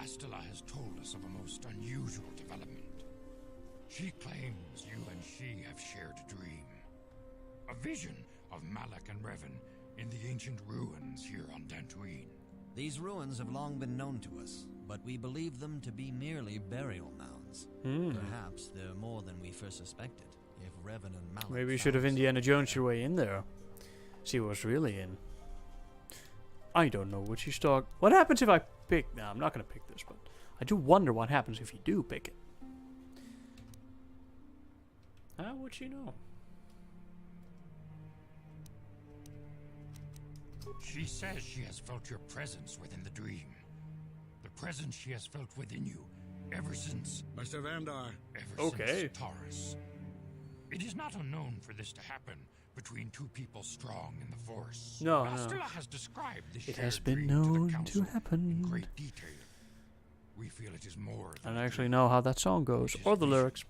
Bastila has told us of a most unusual development. She claims you and she have shared a dream. A vision of Malak and Revan in the ancient ruins here on Dantooine. These ruins have long been known to us, but we believe them to be merely burial mounds. Perhaps they're more than we first suspected. If Revan and Malak Maybe you should have Indiana Jones your way in there. See what's really in. I don't know what she's talking. What happens if I pick? No, I'm not gonna pick this, but I do wonder what happens if you do pick it. How would she know? She says she has felt your presence within the dream. The presence she has felt within you ever since... Master Vandar. Since Taurus. It is not unknown for this to happen between two people strong in the Force. No, Bastila has described this it has been dream to the known Council to happen in great detail. We feel it is more than I don't actually know how that song goes, or the lyrics.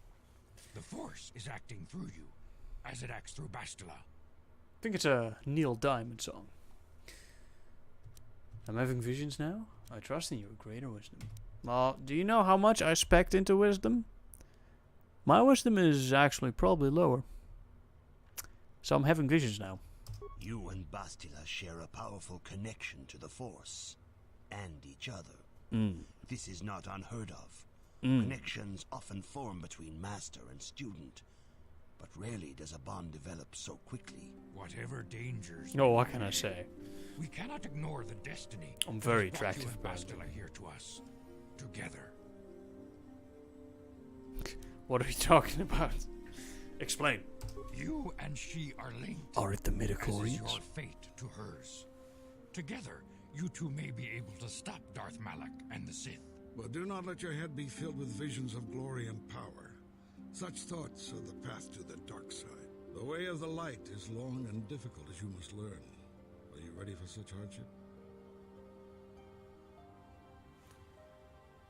The Force is acting through you, as it acts through Bastila. I think it's a Neil Diamond song. I'm having visions now. I trust in your greater wisdom. Well, do you know how much I spec into wisdom? My wisdom is actually probably lower. So I'm having visions now. You and Bastila share a powerful connection to the Force. And each other. This is not unheard of. Connections often form between master and student. But rarely does a bond develop so quickly. Whatever dangers... Oh, what can I say? We cannot ignore the destiny. I'm very that brought you attractive, and Bastila here to us. Together. What are you talking about? Explain. You and she are linked. Are it the As is midichlorians? your fate to hers. Together, you two may be able to stop Darth Malak and the Sith. But do not let your head be filled with visions of glory and power. Such thoughts are the path to the dark side. The way of the light is long and difficult, as you must learn. Are you ready for such hardship?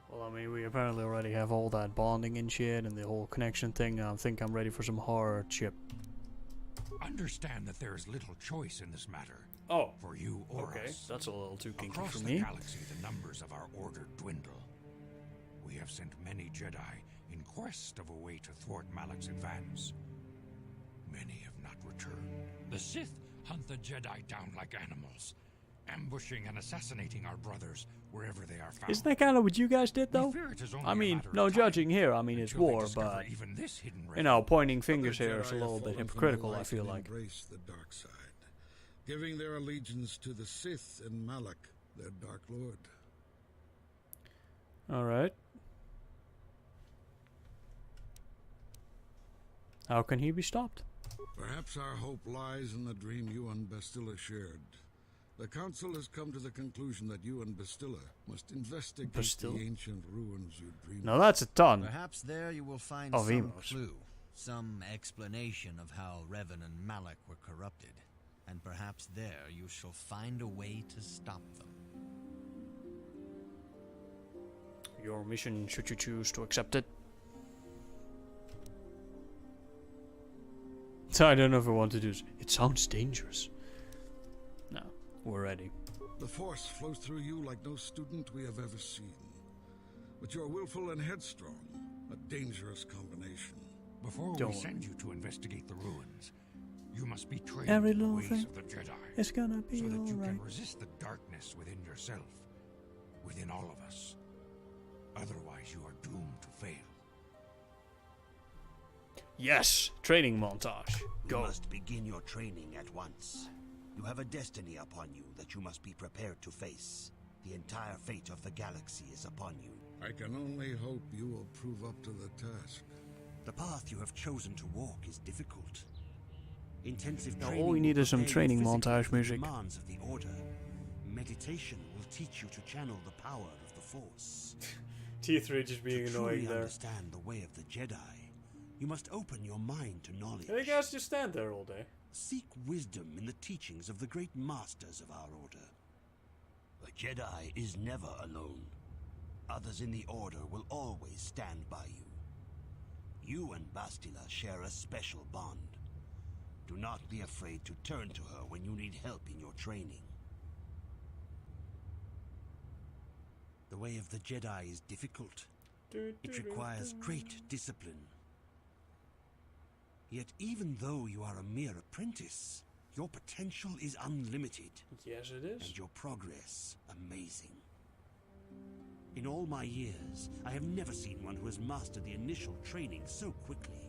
Well, I mean, we apparently already have all that bonding and shit and the whole connection thing. I think I'm ready for some hardship. Understand that there is little choice in this matter. Oh. For you or Okay, us. that's a little too kinky Across for the me. galaxy, the numbers of our order dwindle. We have sent many Jedi in quest of a way to thwart Malak's advance. Many have not returned. The Sith hunt the Jedi down like animals, ambushing and assassinating our brothers wherever they are found. Isn't that kind of what you guys did, though? We fear it is only I a mean, matter of no time judging here. I mean, it's until they war, discover but, even this hidden you know, pointing Other fingers here is a Jedi little have bit fallen from the hypocritical, I light feel and like. embrace the dark side, giving their allegiance to the Sith and Malak, their Dark Lord. Alright. How can he be stopped? Perhaps our hope lies in the dream you and Bastila shared. The Council has come to the conclusion that you and Bastila must investigate Bastila? the ancient ruins you dreamed Now that's a ton. Perhaps there you will find Of some emos. clue, some explanation of how Revan and Malak were corrupted. And perhaps there you shall find a way to stop them. Your mission, should you choose to accept it. So I don't know if I want to do this. It sounds dangerous. No, we're ready. The Force flows through you like no student we have ever seen. But you're willful and headstrong, a dangerous combination. Before Don't we worry. send you to investigate the ruins, you must be trained Every in the little ways thing of the Jedi, It's gonna be so that you alright. can resist the darkness within yourself, within all of us. Otherwise, you are doomed to fail. Yes! Training montage. You Go. must begin your training at once. You have a destiny upon you that you must be prepared to face. The entire fate of the galaxy is upon you. I can only hope you will prove up to the task. The path you have chosen to walk is difficult. Intensive Now, training all we will need is some prepare you training physically montage for the music. demands of the Order. Meditation will teach you to channel the power of the Force. T3 just being To annoying truly there. understand the way of the Jedi, you must open your mind to knowledge. Can you guys just stand there all day? Seek wisdom in the teachings of the great masters of our Order. The Jedi is never alone. Others in the Order will always stand by you. You and Bastila share a special bond. Do not be afraid to turn to her when you need help in your training. The way of the Jedi is difficult. It requires great discipline. Yet even though you are a mere apprentice, your potential is unlimited. Yes, it is. And your progress amazing. In all my years, I have never seen one who has mastered the initial training so quickly.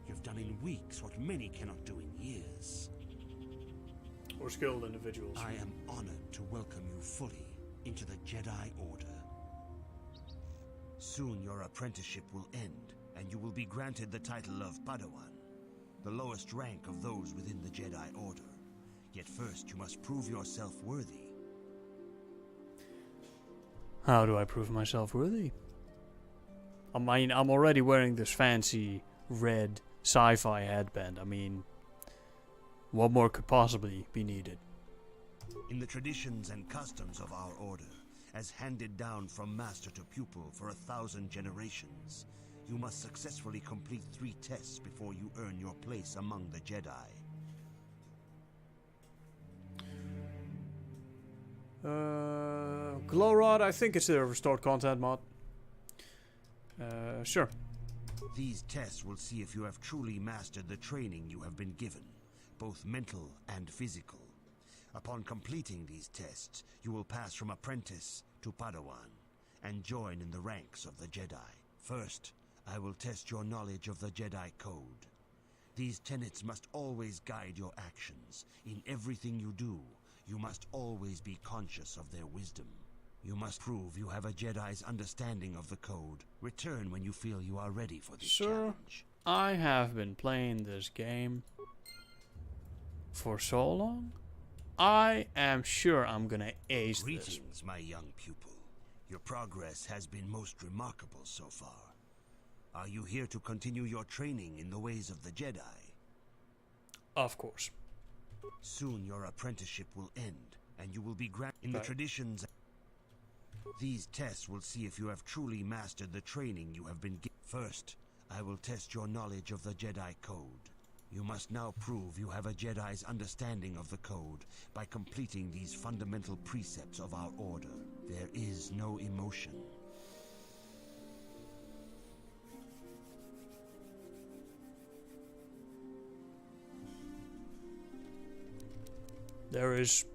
You've done in weeks what many cannot do in years. Or skilled individuals. I am honored to welcome you fully into the Jedi Order. Soon your apprenticeship will end, and you will be granted the title of Padawan, the lowest rank of those within the Jedi Order. Yet first you must prove yourself worthy. How do I prove myself worthy? I mean, I'm already wearing this fancy red sci-fi headband. I mean, what more could possibly be needed? In the traditions and customs of our order, as handed down from master to pupil for 1,000 generations, you must successfully complete 3 tests before you earn your place among the Jedi. Glow Rod, I think it's the restored content mod. Sure. These tests will see if you have truly mastered the training you have been given, both mental and physical. Upon completing these tests, you will pass from apprentice to Padawan and join in the ranks of the Jedi. First, I will test your knowledge of the Jedi Code. These tenets must always guide your actions. In everything you do, you must always be conscious of their wisdom. You must prove you have a Jedi's understanding of the code. Return when you feel you are ready for this challenge. I have been playing this game for so long. I am sure I'm gonna ace this. Greetings, my young pupil. Your progress has been most remarkable so far. Are you here to continue your training in the ways of the Jedi? Of course. Soon your apprenticeship will end, and you will be granted in the traditions. These tests will see if you have truly mastered the training you have been given. First, I will test your knowledge of the Jedi Code. You must now prove you have a Jedi's understanding of the code by completing these fundamental precepts of our order. There is no emotion. There is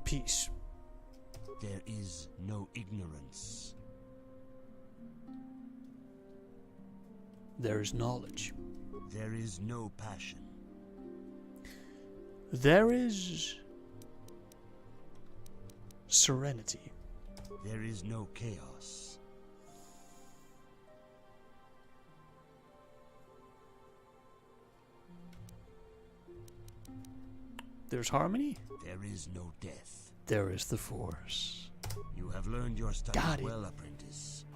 peace. There is no ignorance. There is knowledge. There is no passion. There is serenity. There is no chaos. There's harmony. There is no death. There is the Force. You have learned your Got studies it. well, apprentice.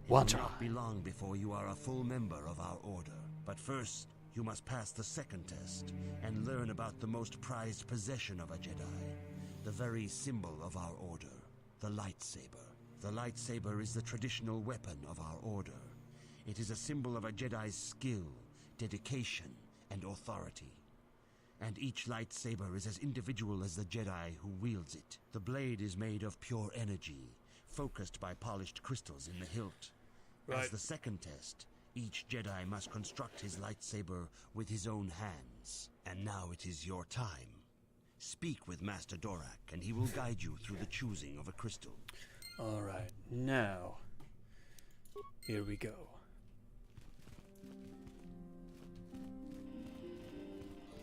It One will not try. be long before you are a full member of our order. But first, you must pass the second test and learn about the most prized possession of a Jedi, the very symbol of our order, the lightsaber. The lightsaber is the traditional weapon of our order. It is a symbol of a Jedi's skill, dedication, and authority. And each lightsaber is as individual as the Jedi who wields it. The blade is made of pure energy, focused by polished crystals in the hilt. As the second test, each Jedi must construct his lightsaber with his own hands. And now it is your time. Speak with Master Dorak, and he will guide you through the choosing of a crystal. Alright, now, here we go.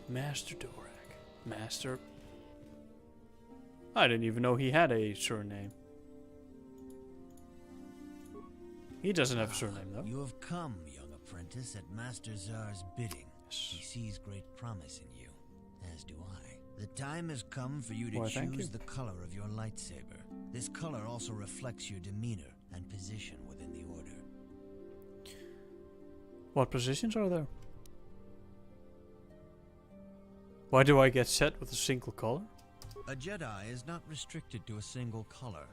Master Dorak. Master... I didn't even know he had a surname. He doesn't have a surname, though. You have come, young apprentice, at Master Zar's bidding. He sees great promise in you, as do I. The time has come for you to Why, thank choose you. the color of your lightsaber. This color also reflects your demeanor and position within the Order. What positions are there? Why do I get set with a single color? A Jedi is not restricted to a single color.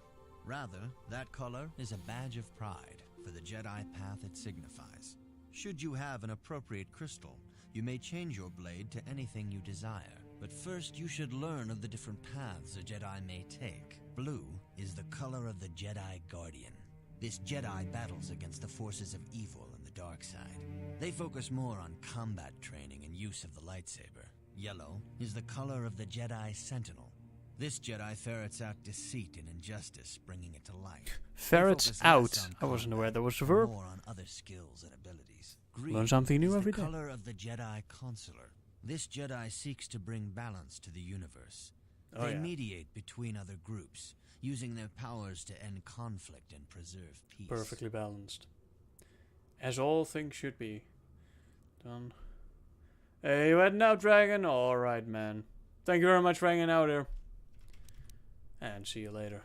Rather, that color is a badge of pride for the Jedi path it signifies. Should you have an appropriate crystal, you may change your blade to anything you desire. But first, you should learn of the different paths a Jedi may take. Blue is the color of the Jedi Guardian. This Jedi battles against the forces of evil and the dark side. They focus more on combat training and use of the lightsaber. Yellow is the color of the Jedi Sentinel. This Jedi ferrets out deceit and injustice, bringing it to light. Ferrets out. I wasn't aware there was a verb. More on other skills and abilities. Green Learn something new is every the day. color of the Jedi Consular. This Jedi seeks to bring balance to the universe. Oh, They yeah. mediate between other groups, using their powers to end conflict and preserve peace. Perfectly balanced. As all things should be. Done. Hey, you heading out, Dragon? Alright, man. Thank you very much for hanging out here. And see you later.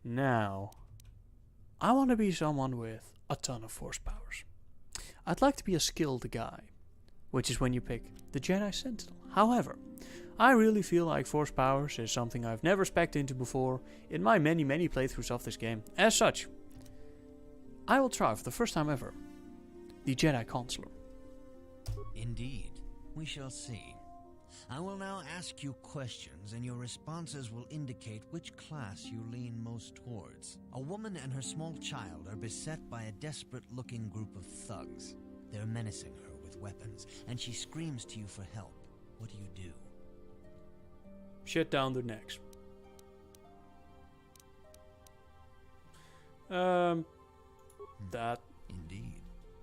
Now, I want to be someone with a ton of force powers. I'd like to be a skilled guy, which is when you pick the Jedi Sentinel. However, I really feel like force powers is something I've never spec'd into before in my many playthroughs of this game. As such, I will try for the first time ever the Jedi Consular. Indeed. We shall see. I will now ask you questions, and your responses will indicate which class you lean most towards. A woman and her small child are beset by a desperate-looking group of thugs. They're menacing her with weapons, and she screams to you for help. What do? Shut down their necks. That. Indeed.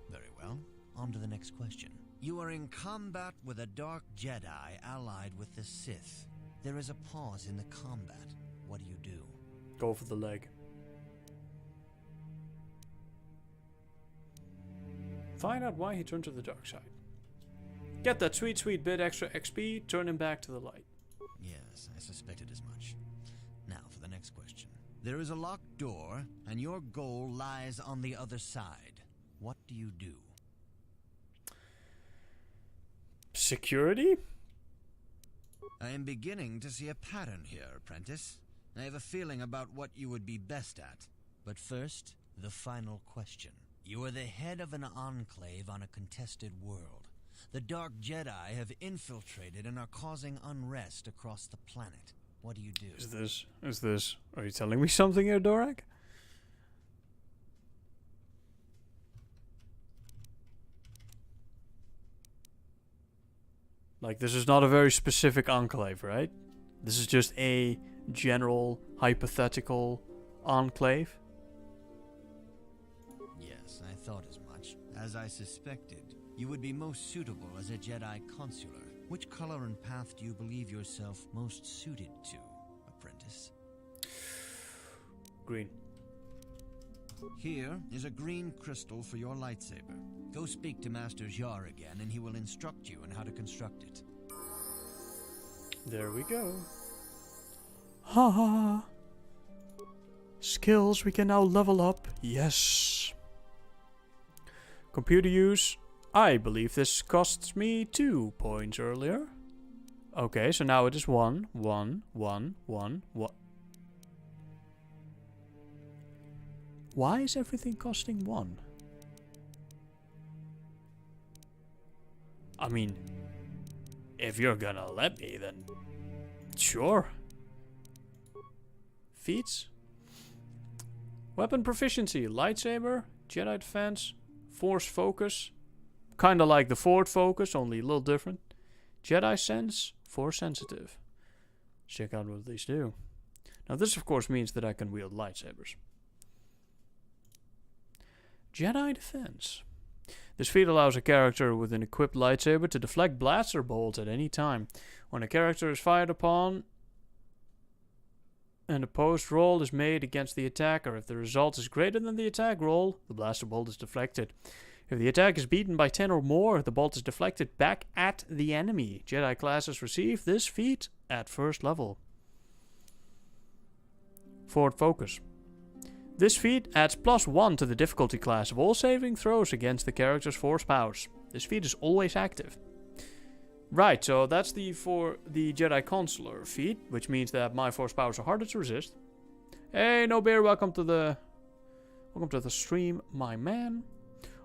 Very well. On to the next question. You are in combat with a dark Jedi allied with the Sith. There is a pause in the combat. What do? Go for the leg. Find out why he turned to the dark side. Get that sweet bit extra XP, turn him back to the light. Yes, I suspected as much. Now for the next question. There is a locked door, and your goal lies on the other side. What do? Security? I am beginning to see a pattern here, apprentice. I have a feeling about what you would be best at. But first, the final question. You are the head of an enclave on a contested world. The Dark Jedi have infiltrated and are causing unrest across the planet. What do? Is this... Are you telling me something here, Dorak? Like, this is not a very specific enclave, right? This is just a general, hypothetical enclave. Yes, I thought as much. As I suspected, you would be most suitable as a Jedi Consular. Which color and path do you believe yourself most suited to, apprentice? Green. Here is a green crystal for your lightsaber. Go speak to Master Jar again, and he will instruct you on how to construct it. There we go. Ha ha. Skills we can now level up. Yes. Computer use. I believe this costs me 2 points earlier. Okay, so now it is 1, 1, 1, 1, 1. Why is everything costing 1? I mean, if you're gonna let me, then sure. Feats. Weapon proficiency, lightsaber, Jedi defense, force focus. Kinda like the Ford focus, only a little different. Jedi sense, force sensitive. Check out what these do. Now this of course means that I can wield lightsabers. Jedi defense. This feat allows a character with an equipped lightsaber to deflect blaster bolts at any time. When a character is fired upon, an opposed roll is made against the attacker. If the result is greater than the attack roll, the blaster bolt is deflected. If the attack is beaten by 10 or more, the bolt is deflected back at the enemy. Jedi classes receive this feat at first level. Forward focus. This feat adds +1 to the difficulty class of all saving throws against the character's force powers. This feat is always active. Right, so that's the Jedi Consular feat, which means that my force powers are harder to resist. Hey, No Bear, welcome to the stream, my man.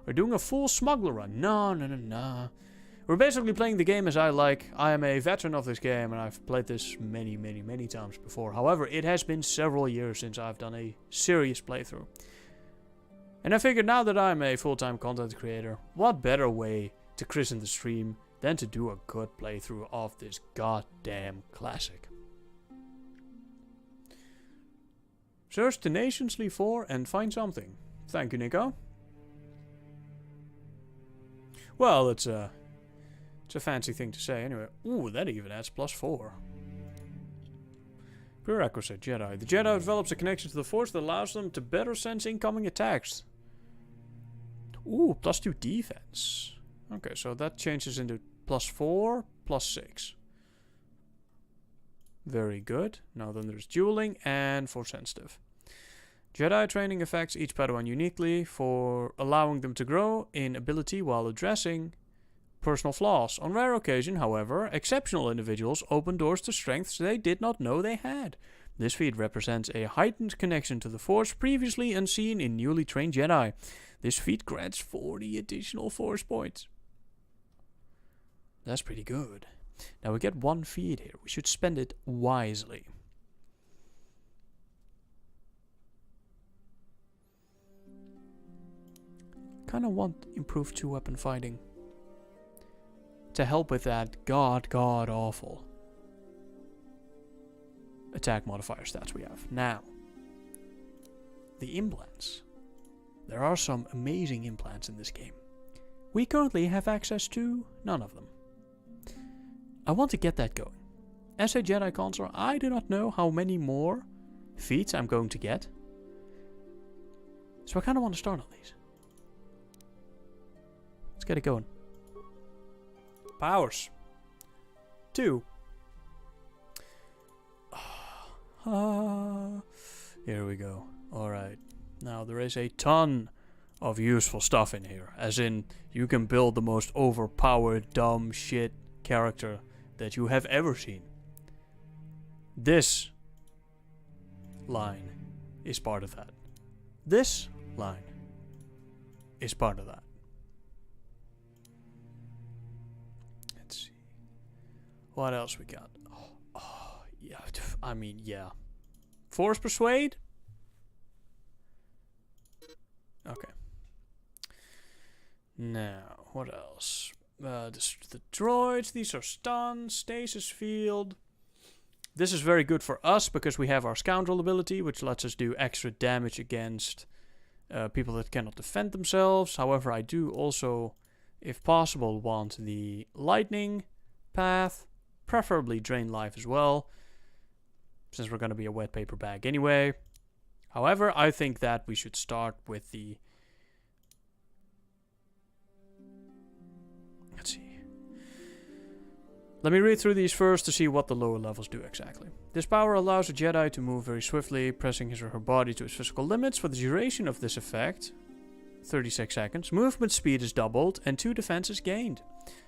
We're doing a full smuggler run. No. We're basically playing the game as I like. I am a veteran of this game and I've played this many, many, many times before. However, it has been several years since I've done a serious playthrough. And I figured now that I'm a full-time content creator, what better way to christen the stream than to do a good playthrough of this goddamn classic. Search tenaciously for and find something. Thank you, Nico. Well, it's a fancy thing to say anyway. Ooh, that even adds +4. Prerequisite Jedi. The Jedi develops a connection to the Force that allows them to better sense incoming attacks. Ooh, +2 defense. Okay, so that changes into +4, +6. Very good. Now then there's dueling and Force sensitive. Jedi training affects each Padawan uniquely for allowing them to grow in ability while addressing personal flaws. On rare occasion, however, exceptional individuals open doors to strengths they did not know they had. This feat represents a heightened connection to the Force previously unseen in newly trained Jedi. This feat grants 40 additional Force points. That's pretty good. Now we get 1 feat here. We should spend it wisely. Kinda want improved 2-weapon fighting to help with that god awful attack modifier stats we have. Now, the implants. There are some amazing implants in this game. We currently have access to none of them. I want to get that going. As a Jedi Consular, I do not know how many more feats I'm going to get. So I kind of want to start on these. Let's get it going. Powers. 2. Here we go. Alright. Now there is a ton of useful stuff in here. As in, you can build the most overpowered, dumb shit character that you have ever seen. This line is part of that. This line is part of that. Let's see. What else we got? Oh, yeah. I mean, yeah. Force Persuade? Okay. Now, what else? The droids, these are stun, stasis field. This is very good for us because we have our scoundrel ability, which lets us do extra damage against people that cannot defend themselves. However, I do also, if possible, want the lightning path, preferably drain life as well, since we're going to be a wet paper bag anyway. However, I think that we should start with the... Let's see. Let me read through these first to see what the lower levels do exactly. This power allows a Jedi to move very swiftly, pressing his or her body to its physical limits. For the duration of this effect, 36 seconds, movement speed is doubled and 2 defenses gained.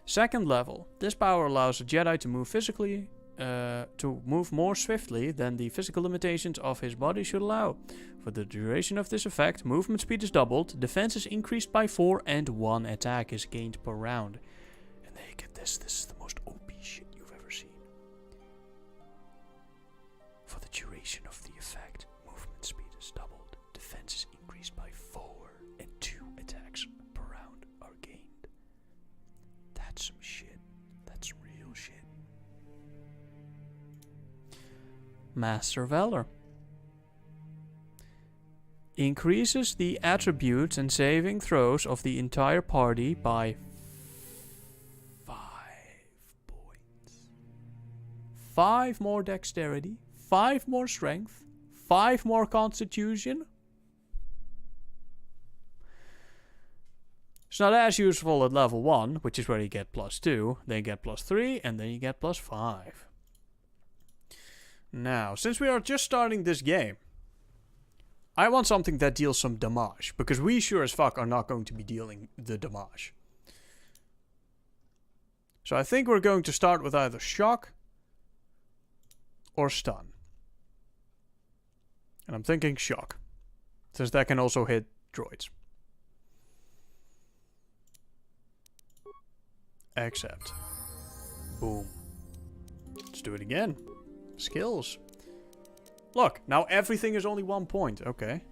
Second level, this power allows a Jedi to move physically, to move more swiftly than the physical limitations of his body should allow. For the duration of this effect, movement speed is doubled, defense is increased by 4, and 1 attack is gained per round. And there you get this. This is the most OP shit you've ever seen. For the duration of the effect, movement speed is doubled, defense is increased by 4, and 2 attacks per round are gained. That's some shit. That's some real shit. Master Valor. Increases the attributes and saving throws of the entire party by 5 points. 5 more dexterity, 5 more strength, 5 more constitution. It's not as useful at level 1, which is where you get +2, then you get +3, and then you get +5. Now, since we are just starting this game, I want something that deals some damage, because we sure as fuck are not going to be dealing the damage. So I think we're going to start with either shock or stun. And I'm thinking shock, since that can also hit droids. Accept. Boom. Let's do it again. Skills. Look, now everything is only 1 point. Okay.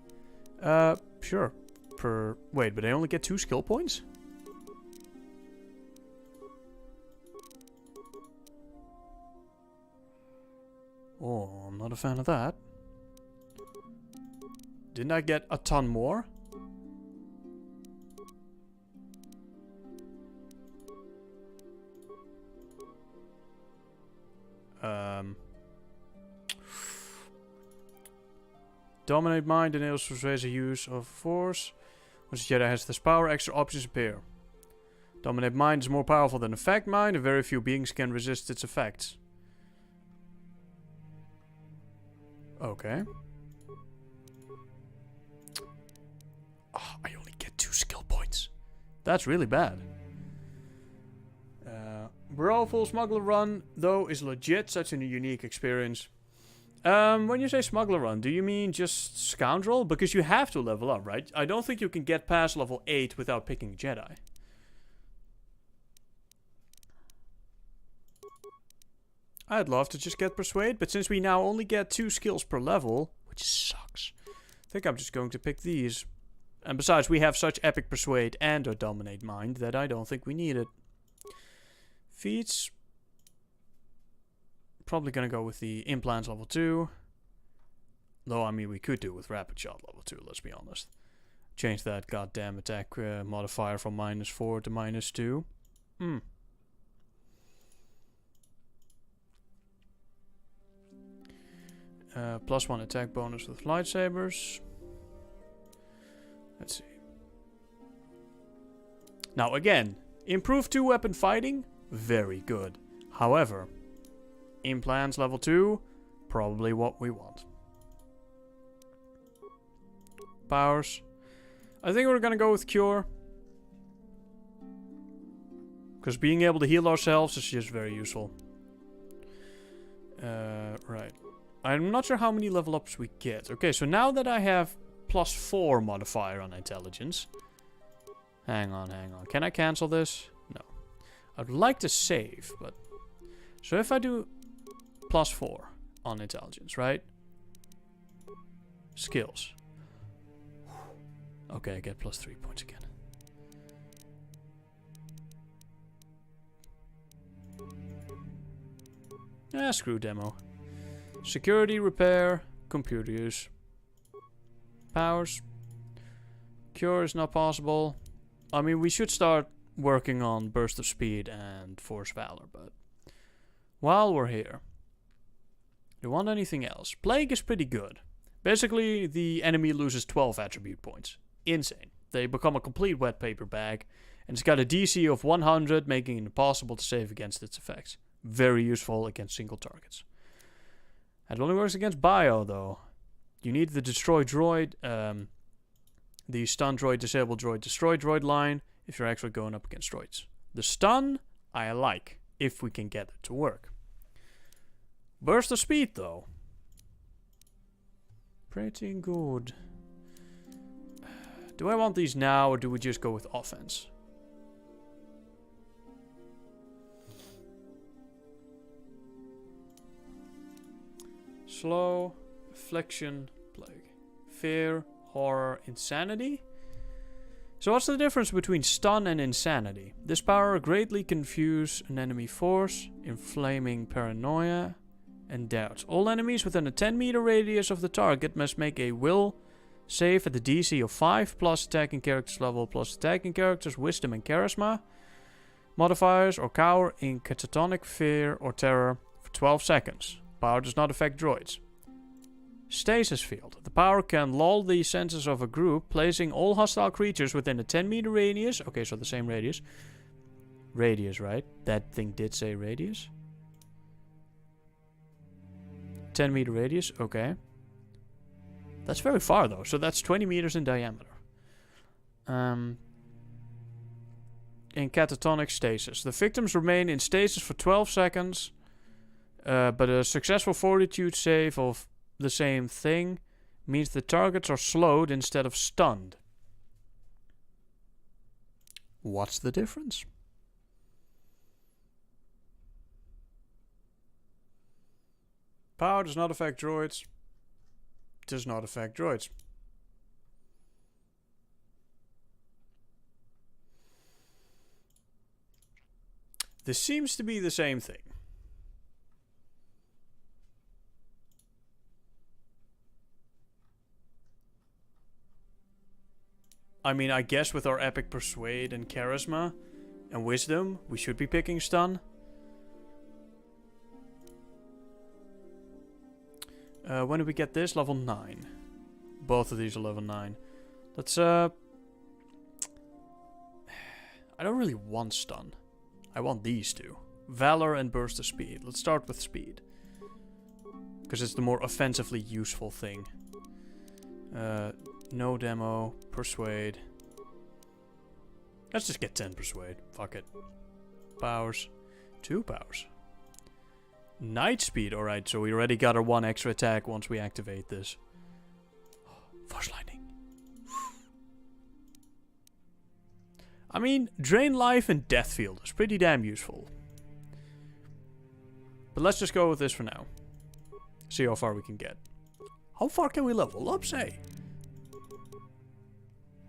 Sure. Wait, but I only get 2 skill points? Oh, I'm not a fan of that. Didn't I get a ton more? Dominate mind enables persuasive use of force. Once the Jedi has this power, extra options appear. Dominate mind is more powerful than affect mind, and very few beings can resist its effects. Okay. Oh, I only get 2 skill points. That's really bad. Brawlful Smuggler Run, though, is legit such a unique experience. When you say Smuggler Run, do you mean just Scoundrel? Because you have to level up, right? I don't think you can get past level 8 without picking Jedi. I'd love to just get Persuade, but since we now only get 2 skills per level, which sucks, I think I'm just going to pick these. And besides, we have such epic Persuade and or Dominate Mind that I don't think we need it. Feats. Probably gonna go with the Implants level 2. Though, I mean, we could do with Rapid Shot level 2, let's be honest. Change that goddamn attack modifier from -4 to -2. +1 attack bonus with lightsabers. Let's see. Now again, improved 2-weapon fighting, very good. However, Implants level 2, probably what we want. Powers. I think we're gonna go with Cure. Because being able to heal ourselves is just very useful. Right. I'm not sure how many level ups we get. Okay, so now that I have +4 modifier on intelligence. Hang on. Can I cancel this? No. I'd like to save, but... So if I do +4 on intelligence, right? Skills. Okay, I get +3 points again. Screw demo. Security, repair, computer use. Powers. Cure is not possible. I mean, we should start working on Burst of Speed and Force Valor, but... While we're here... Do you want anything else? Plague is pretty good. Basically, the enemy loses 12 attribute points. Insane. They become a complete wet paper bag, and it's got a DC of 100, making it impossible to save against its effects. Very useful against single targets. It only works against Bio, though. You need the Destroy Droid, the Stun Droid, Disable Droid, Destroy Droid line, if you're actually going up against droids. The Stun, I like, if we can get it to work. Burst of Speed, though. Pretty good. Do I want these now, or do we just go with offense? Slow, Affliction, Plague. Fear, Horror, Insanity? So what's the difference between Stun and Insanity? This power greatly confuse an enemy force, inflaming paranoia and doubt. All enemies within a 10-meter radius of the target must make a will save at the DC of 5 plus attacking character's level plus attacking character's wisdom and charisma modifiers, or cower in catatonic fear or terror for 12 seconds. Power does not affect droids. Stasis field. The power can lull the senses of a group, placing all hostile creatures within a 10-meter radius. Okay, so the same radius. Radius, right? That thing did say radius. 10-meter radius, okay. That's very far, though. So that's 20 meters in diameter. In catatonic stasis. The victims remain in stasis for 12 seconds. But a successful fortitude save of the same thing means the targets are slowed instead of stunned. What's the difference? Power does not affect droids. Does not affect droids. This seems to be the same thing. I mean, I guess with our epic persuade and charisma and wisdom, we should be picking stun. When did we get this? Level 9. Both of these are level 9. Let's, I don't really want stun. I want these two. Valor and burst of speed. Let's start with speed. Because it's the more offensively useful thing. No demo. Persuade. Let's just get 10 persuade. Fuck it. Powers. 2 powers. Night speed. Alright, so we already got our 1 extra attack once we activate this. Force lightning. I mean, Drain Life and Death Field is pretty damn useful. But let's just go with this for now. See how far we can get. How far can we level up, say?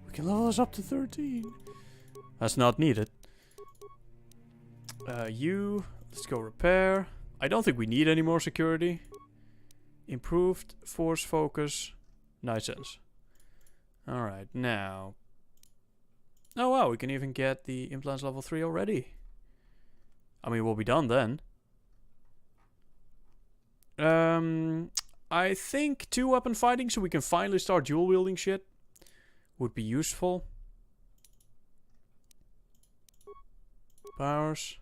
We can level us up to 13. That's not needed. Let's go repair. I don't think we need any more security. Improved force focus. Night sense. Alright, now. Oh wow, we can even get the implants level 3 already. I mean, we'll be done then. I think 2-weapon fighting so we can finally start dual wielding shit would be useful. Powers.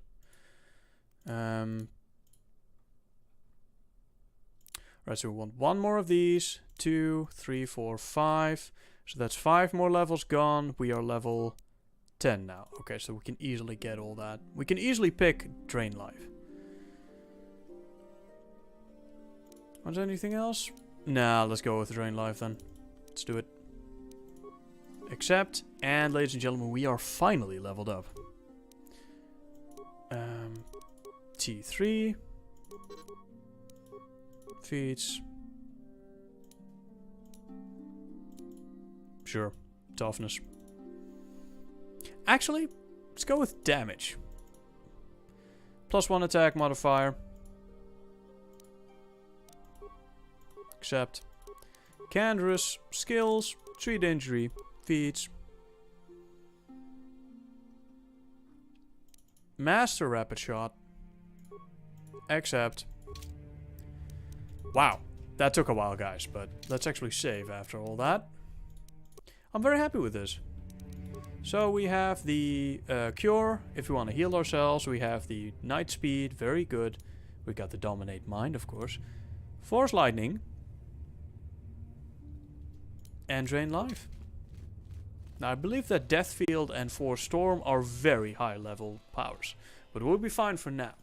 Right, so we want 1 more of these. 2, 3, 4, 5. So that's 5 more levels gone. We are level 10 now. Okay, so we can easily get all that. We can easily pick Drain Life. Was there anything else? Nah, let's go with Drain Life then. Let's do it. Accept. And ladies and gentlemen, we are finally leveled up. T3. Feats. Sure. Toughness. Actually, let's go with damage. +1 attack modifier. Accept. Canderous. Skills. Treat injury. Feats. Master rapid shot. Accept. Wow. That took a while, guys, but let's actually save after all that. I'm very happy with this. So we have the cure, if we want to heal ourselves. We have the night speed, very good. We got the dominate mind, of course. Force lightning. And drain life. Now I believe that death field and force storm are very high level powers. But we'll be fine for now.